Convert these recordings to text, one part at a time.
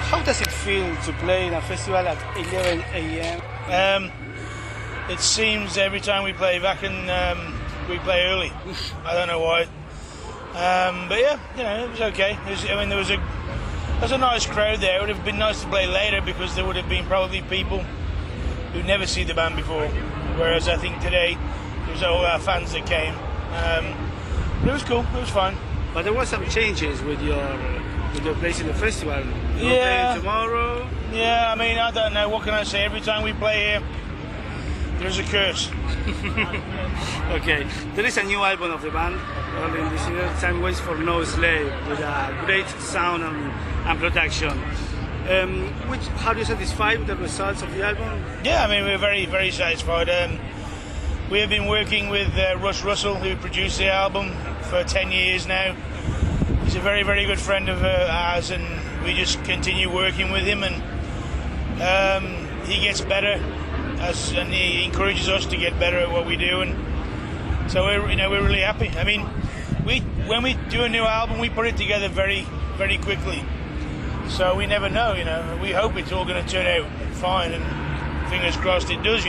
How does it feel to play in a festival at 11 a.m.? It seems every time we play WACKEN, we play early. I don't know why. But yeah, you know, it was okay. There was a nice crowd there. It would have been nice to play later because there would have been probably people who never seen the band before. Whereas I think today there was all our fans that came. But it was cool. It was fun. But there were some changes with your place in the festival. You're playing tomorrow. Yeah, I mean, I don't know. What can I say? Every time we play here, there's a curse. Okay, there is a new album of the band early in this year, Time Waits for No Slave, with a great sound and production. How do you satisfied with the results of the album? Yeah, I mean, we're very, very satisfied. We have been working with Russ Russell, who produced the album, for 10 years now. He's a very, very good friend of ours, and we just continue working with him, and he gets better, and he encourages us to get better at what we do, and so we're really happy. I mean, when we do a new album, we put it together very, very quickly. So we never know, We hope it's all going to turn out fine, and fingers crossed it does,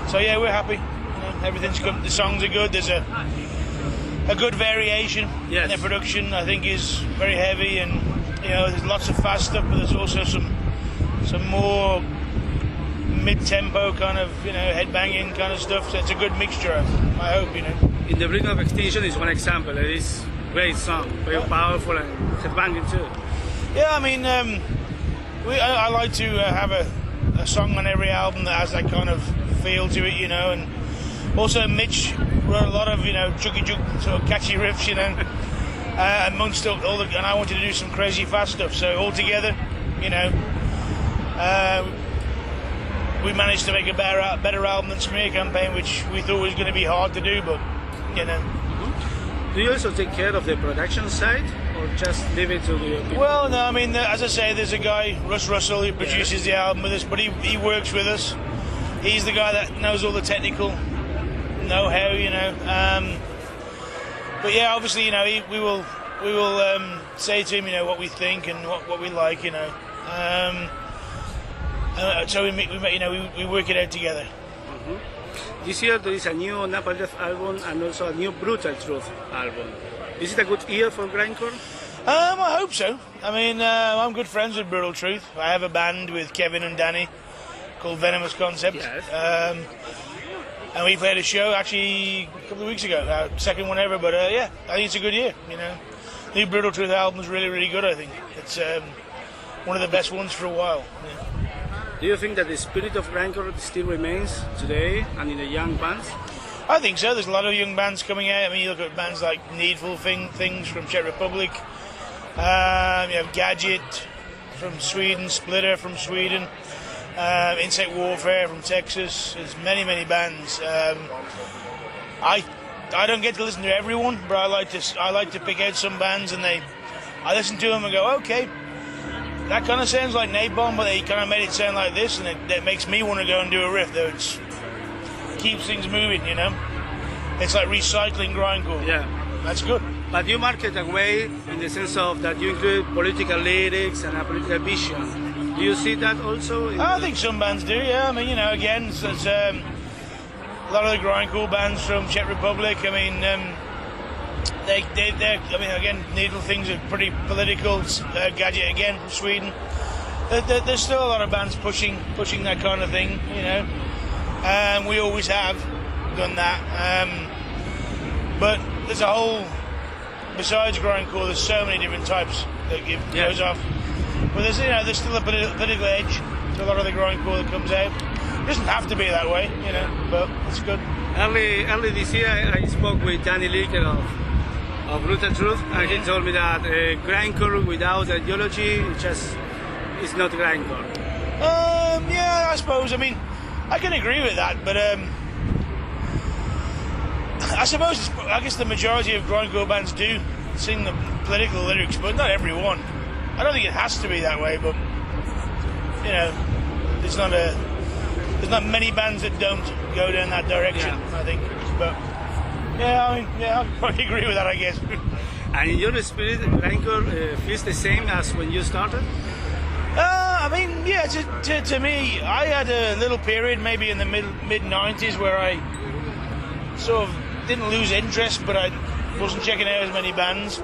So yeah, we're happy. Everything's good. The songs are good. There's a good variation in the production. I think is very heavy, and there's lots of fast stuff, but there's also some more mid-tempo kind of headbanging kind of stuff. So it's a good mixture. I hope. In the Brink of Extinction is one example. It is a great song, very powerful and headbanging too. Yeah, I mean, I like to have a song on every album that has that kind of feel to it, and also Mitch wrote a lot of juggy sort of catchy riffs, amongst all the, and I wanted to do some crazy fast stuff. So all together, we managed to make a better album than Smear Campaign, which we thought was going to be hard to do, but Do you also take care of the production side, or just leave it to the people? Well, no, I mean, as I say, there's a guy, Russ Russell, who produces the album with us, but he works with us. He's the guy that knows all the technical know-how, but yeah, obviously, we will say to him, what we think and what we like, so we work it out together. This year there is a new NAPALM DEATH album and also a new Brutal Truth album. Is it a good year for grindcore? I hope so. I mean, I'm good friends with Brutal Truth. I have a band with Kevin and Danny called Venomous Concept. Yes. And we played a show actually a couple of weeks ago, our second one ever, but yeah, I think it's a good year, The new Brutal Truth album is really, really good, I think. It's one of the best ones for a while. Yeah. Do you think that the spirit of grindcore still remains today and in the young bands? I think so. There's a lot of young bands coming out. I mean, you look at bands like Needful Things from Czech Republic. You have Gadget from Sweden, Splitter from Sweden, Insect Warfare from Texas. There's many, many bands. I don't get to listen to everyone, but I like to pick out some bands, and I listen to them and go, okay, that kind of sounds like Napalm, but they kind of made it sound like this, and that makes me want to go and do a riff. Though it keeps things moving, It's like recycling grindcore. Yeah, that's good. But you market a way in the sense of that you include political lyrics and a political vision. Do you see that also? I think some bands do. Yeah, I mean, again, it's a lot of the grindcore bands from Czech Republic. I mean, they're. I mean, again, Needle Things are pretty political. Gadget again from Sweden. There's still a lot of bands pushing that kind of thing, and we always have done that. But there's a whole. Besides grindcore, there's so many different types that goes off. But there's still a political edge to a lot of the grindcore that comes out. It doesn't have to be that way, but it's good. Early this year, I spoke with Danny Leaker of Brutal Truth, and he told me that grindcore without ideology is not grindcore. Yeah, I suppose. I mean, I can agree with that, but I guess the majority of grindcore bands do sing the political lyrics, but not everyone. I don't think it has to be that way, but there's not many bands that don't go down that direction. Yeah. I think, but I probably agree with that, I guess. And in your spirit, grindcore feels the same as when you started? Yeah, to me, I had a little period maybe in the mid 90s where I sort of didn't lose interest, but I wasn't checking out as many bands.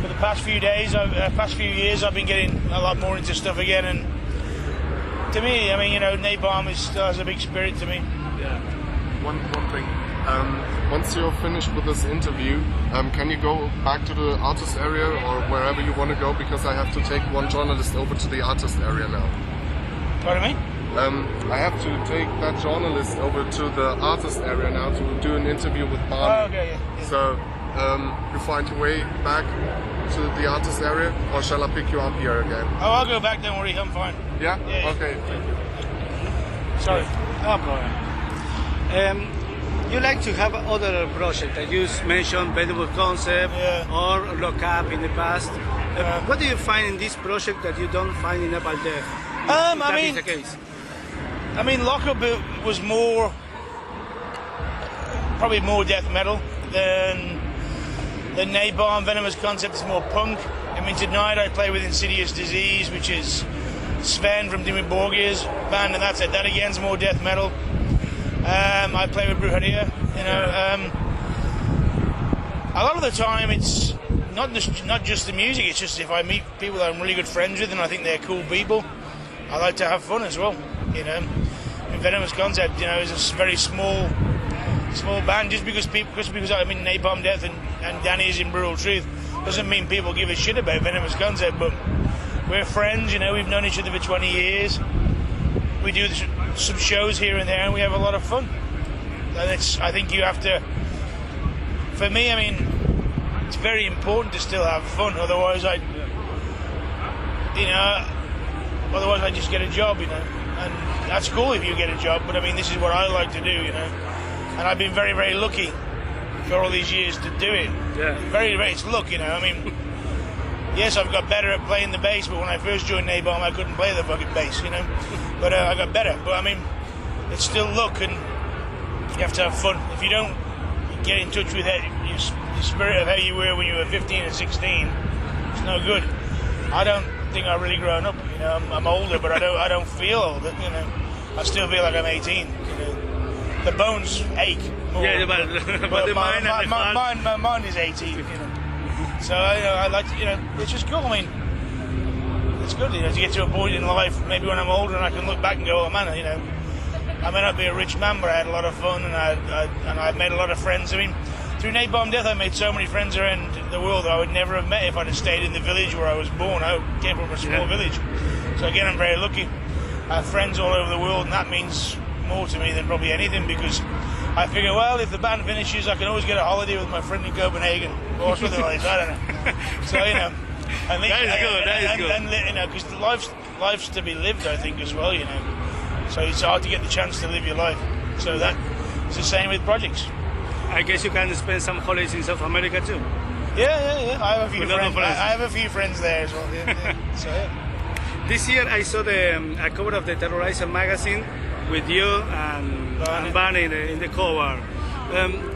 For the past few years, I've been getting a lot more into stuff again, and to me, I mean, you know, Napalm still has a big spirit to me. Yeah. One thing. Once you're finished with this interview, can you go back to the artist area or wherever you want to go? Because I have to take one journalist over to the artist area now. Pardon me? I have to take that journalist over to the artist area now to do an interview with Barney. Oh, okay, yeah. So, you find your way back to the artist area, or shall I pick you up here again? Oh, I'll go back, don't worry, I'm fine. Yeah? Yeah. Okay, thank you. Sorry. No problem. You like to have other projects that you mentioned, Venomous Concept or Lock Up in the past. What do you find in this project that you don't find in NAPALM DEATH? I mean, the case. I mean, Lock Up was probably more death metal than Napalm. Venomous Concept is more punk. I mean, tonight I play with Insidious Disease, which is Sven from Dimmu Borgir's band, and that's it. That again's more death metal. I play with Brujeria, you know. A lot of the time it's not just the music, it's just if I meet people that I'm really good friends with and I think they're cool people, I like to have fun as well, you know. And Venomous Concept, you know, is a very small band. Just because I'm in Napalm Death and Danny's in Brutal Truth doesn't mean people give a shit about Venomous Concept, but we're friends, you know, we've known each other for 20 years. We do some shows here and there and we have a lot of fun. And I think you have to, for me, I mean, it's very important to still have fun, otherwise I just get a job, you know. And that's cool if you get a job, but I mean, this is what I like to do, you know. And I've been very, very lucky for all these years to do it. Yeah. Very, very, it's luck, you know. I mean, yes, I've got better at playing the bass, but when I first joined Napalm, I couldn't play the fucking bass, you know. But I got better. But I mean, it's still luck, and you have to have fun. If you don't get in touch with your spirit of how you were when you were 15 and 16, it's no good. I don't think I've really grown up, you know. I'm older, but I don't feel older, you know. I still feel like I'm 18, you know. The bones ache more. Yeah, but the mind and the heart. My mind is 18, you know. So I like to, you know, it's just cool. I mean, it's good, you know, to get to a point in life, maybe when I'm older, and I can look back and go, oh man, you know, I may not be a rich man, but I had a lot of fun, and I made a lot of friends. I mean, through Napalm Death, I made so many friends around the world that I would never have met if I'd have stayed in the village where I was born. I came from a small village, so again, I'm very lucky. I have friends all over the world, and that means more to me than probably anything, because I figure, well, if the band finishes, I can always get a holiday with my friend in Copenhagen or something like that. I don't know. So, you know, I think that is good. And, you know, because life's to be lived, I think, as well. You know, so it's hard to get the chance to live your life. So that is the same with projects. I guess you can spend some holidays in South America too. Yeah. I have a few friends. I have a few friends there as well. Yeah. So yeah. This year I saw a cover of the Terrorizer magazine with you and Barney in the cover.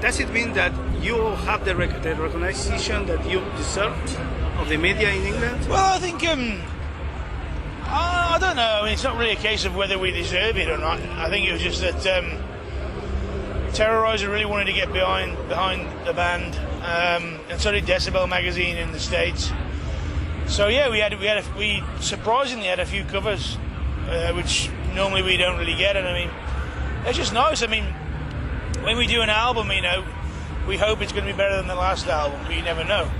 Does it mean that you have the recognition that you deserve of the media in England? Well, I think I don't know. I mean, it's not really a case of whether we deserve it or not. I think it was just that Terrorizer really wanted to get behind the band, and so did Decibel magazine in the States. So yeah, we surprisingly had a few covers, which normally we don't really get, and I mean, it's just nice. I mean, when we do an album, you know, we hope it's going to be better than the last album, but you never know.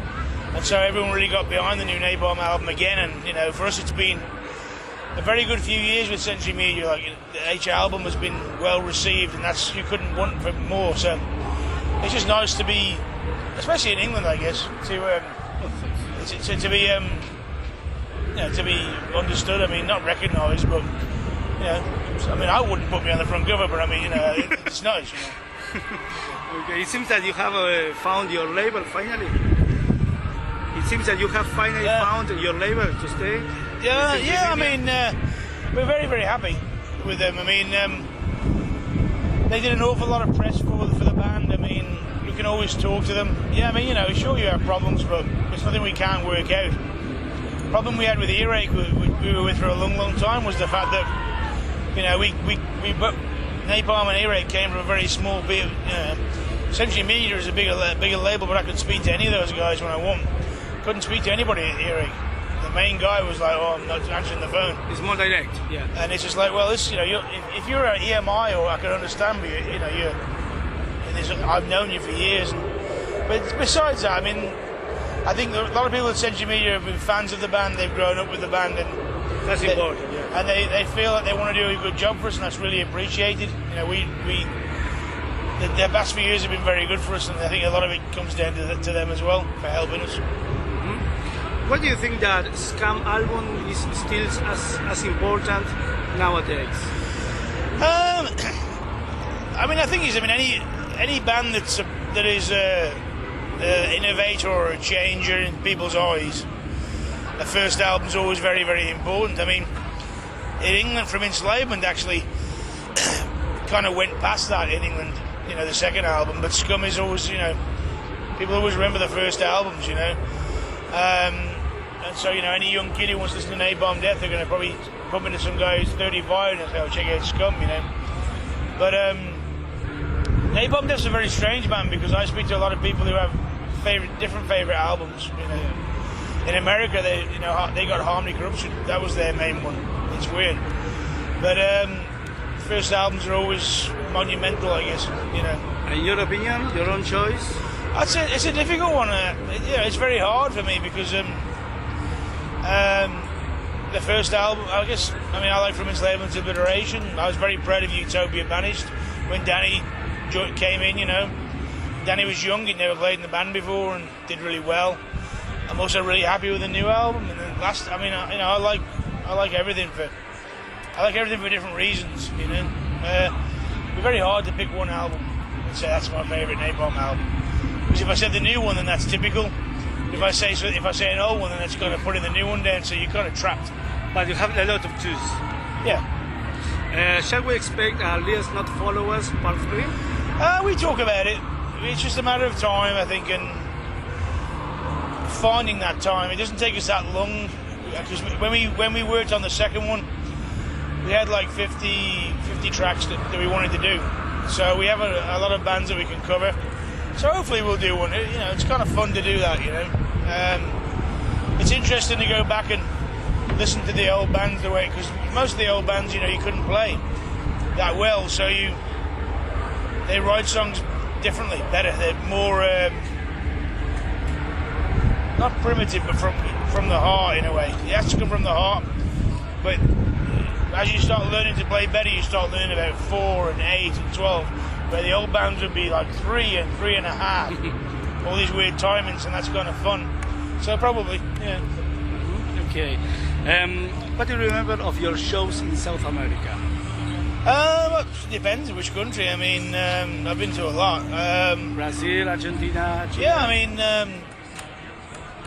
And so everyone really got behind the new Napalm album again, and you know, for us it's been a very good few years with Century Media. Like, the H album has been well received, and that's, you couldn't want for more. So it's just nice to be, especially in England, I guess, to be you know, to be understood. I mean, not recognised, but you know, I mean, I wouldn't put me on the front cover, but I mean, you know, it's nice. You know. Okay, it seems that you have found your label finally. It seems that you have finally found your label to stay. Yeah. I mean, we're very, very happy with them. I mean, they did an awful lot of press for the band. I mean, we can always talk to them. Yeah, I mean, you know, sure you have problems, but it's nothing we can't work out. The problem we had with Earache, we were with for a long, long time was the fact that, you know, we Napalm and Earache came from a very small bit. Essentially, Media is a bigger label, but I could speak to any of those guys when I want. Couldn't speak to anybody at Earache. The main guy was like, "Oh, I'm not answering the phone." It's more direct, yeah. And it's just like, well, this, you know, if you're at EMI, or I can understand, but I've known you for years. But besides that, I mean, I think a lot of people at Century Media have been fans of the band. They've grown up with the band, and that's important. Yeah. And they feel that they want to do a good job for us, and that's really appreciated. You know, the past few years have been very good for us, and I think a lot of it comes down to them as well for helping us. Mm-hmm. Why do you think that Scam album is still as important nowadays? I mean, I think any band that is an innovator or a changer in people's eyes, the first album's always very, very important. I mean, in England, from Enslavement actually kind of went past that in England, you know, the second album, but Scum is always, you know, people always remember the first albums, you know. And so, you know, any young kid who wants to listen to Napalm Death, they're going to probably bump into some guy who's 35 and say, "Oh, check out Scum," you know. But Napalm Death's a very strange band, because I speak to a lot of people who have different favourite albums, you know. In America, they got Harmony Corruption. That was their main one. It's weird, but first albums are always monumental, I guess. You know. In your opinion, your own choice? I'd say it's a difficult one. It's very hard for me because the first album, I guess. I mean, I like From Enslavement to Liberation. I was very proud of Utopia Banished when Danny came in. You know, Danny was young; he'd never played in the band before and did really well. I'm also really happy with the new album, and then last. I mean, you know, I like everything for different reasons. You know, it's very hard to pick one album and say that's my favourite Napalm album. Because if I said the new one, then that's typical. If I say an old one, then that's kind of putting the new one down. So you're kind of trapped. But you have a lot of choose. Yeah. Shall we expect Leaders Not Followers Part 3? We talk about it. It's just a matter of time, I think, and finding that time. It doesn't take us that long, because when we worked on the second one, we had like 50 tracks that we wanted to do. So we have a lot of bands that we can cover. So hopefully we'll do one. You know, it's kind of fun to do that. You know, it's interesting to go back and listen to the old bands the way, because most of the old bands, you know, you couldn't play that well. So they write songs differently, better. They're more not primitive, but from the heart in a way. It has to come from the heart. But as you start learning to play better, you start learning about 4 and 8 and 12. Where the old bands would be like 3 and 3.5. All these weird timings, and that's kind of fun. So probably, yeah. Okay. What do you remember of your shows in South America? Well, it depends which country. I mean, I've been to a lot. Brazil, Argentina, Chile. Yeah, I mean,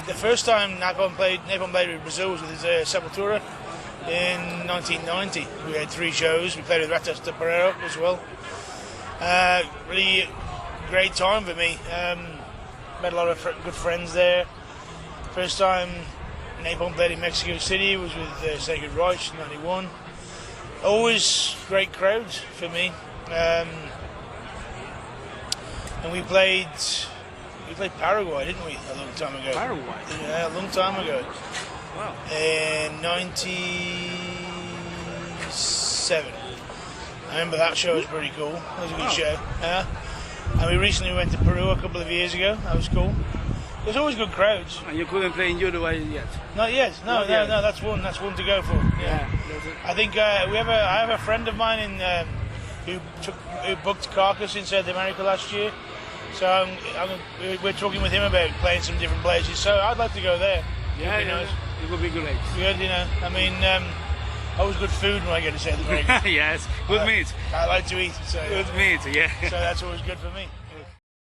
the first time Napalm played with Brazil was with Sepultura in 1990. We had 3 shows. We played with Ratas de Pereira as well. Really great time for me. Met a lot of good friends there. First time Napalm played in Mexico City was with Sacred Reich in '91. Always great crowds for me. And we played Paraguay, didn't we, a long time ago? Paraguay? Yeah, a long time ago. Wow. In 97. I remember that show was pretty cool. It was a good show. Yeah. And we recently went to Peru a couple of years ago. That was cool. There's always good crowds. And you couldn't play in Uruguay yet? Not yet. No. That's one to go for. Yeah. I think I have a friend of mine who booked Carcass in South America last year. So we're talking with him about playing some different places. So I'd like to go there. Yeah, nice. It would be great. Good, you know. I mean, always good food when I get to South America. Yes, good meat. I like to eat. So, good meat, yeah. So that's always good for me.